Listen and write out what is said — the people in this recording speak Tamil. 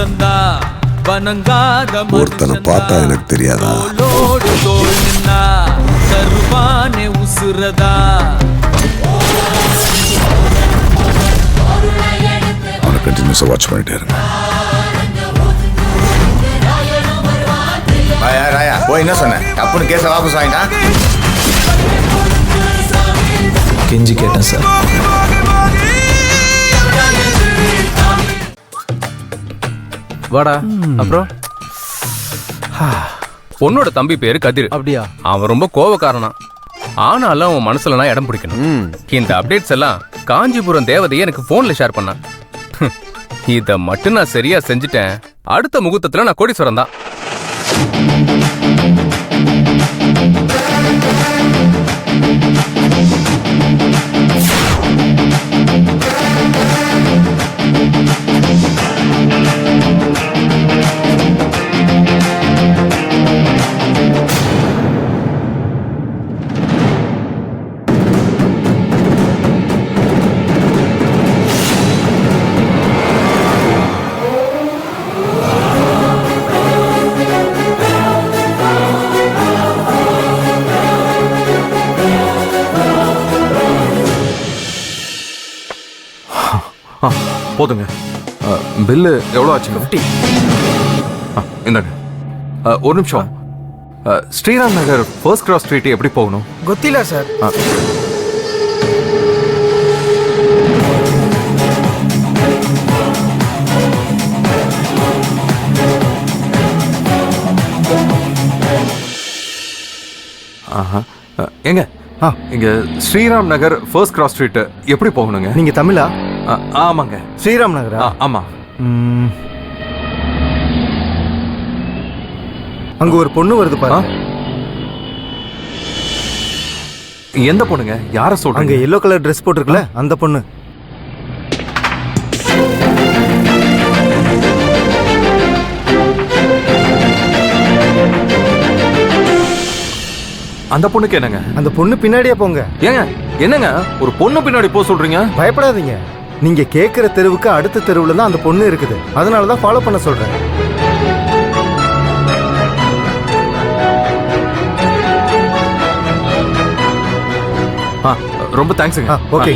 பிறந்தா வணங்காத ஒருத்தனை பார்த்தா எனக்கு தெரியாதா? தோளோடு தோள் நின்னா தருவானே உசுரதா. அவனை கண்டினியூஸா வாட்ச் பண்ணிட்டே இருங்க. ராயா போய் என்ன சொன்ன? தப்புன்னு கேஸ வாபஸ் வாங்கிட்டா. கெஞ்சி கேட்டேன் சார். வாடா. அப்புறம் பொண்ணோட தம்பி பேரு கதிர். அப்படியா? அவன் ரொம்ப கோவக்காரனா. ஆனாலும் அவன் மனசுல நான் இடம் பிடிக்கணும். இந்த அப்டேட்ஸ் எல்லாம் காஞ்சிபுரம் தேவதையை எனக்கு போன்ல ஷேர் பண்ணான். இத மட்டும் நான் சரியா செஞ்சுட்டேன். அடுத்த முகூர்த்தத்துல நான் கோடீஸ்வரன் தான். போதுங்க. பில்லு எவ்வளோ ஆச்சுங்க? 50. இந்தாங்க. ஒரு நிமிஷம். ஸ்ரீராம் நகர் ஃபர்ஸ்ட் கிராஸ் ஸ்ட்ரீட் எப்படி போகணும்? ಗೊತ್ತಿಲ್ಲ சார். எங்க இங்க ஸ்ரீராம் நகர் ஃபர்ஸ்ட் கிராஸ் ஸ்ட்ரீட் எப்படி போகணுங்க? நீங்க தமிழா? ஆமாங்க. ஸ்ரீராம் நகரா? ஆமா. அங்க ஒரு பொண்ணு வருது பாருங்க. எந்த பொண்ணுங்க? யார சொல்றீங்க? அங்க yellow கலர் Dress போட்டுருக்குல அந்த பொண்ணு. அந்த பொண்ணுக்கு என்னங்க? அந்த பொண்ணு பின்னாடியே போங்க. ஏங்க என்னங்க ஒரு பொண்ணு பின்னாடி போக சொல்றீங்க? பயப்படாதீங்க. நீங்க கேக்குற தெருவுக்கு அடுத்த தெருவுல தான் அந்த பொண்ணு இருக்குது. அதனால தான் ஃபாலோ பண்ண சொல்றேன். ரொம்ப தேங்க்ஸுங்க. ஓகே.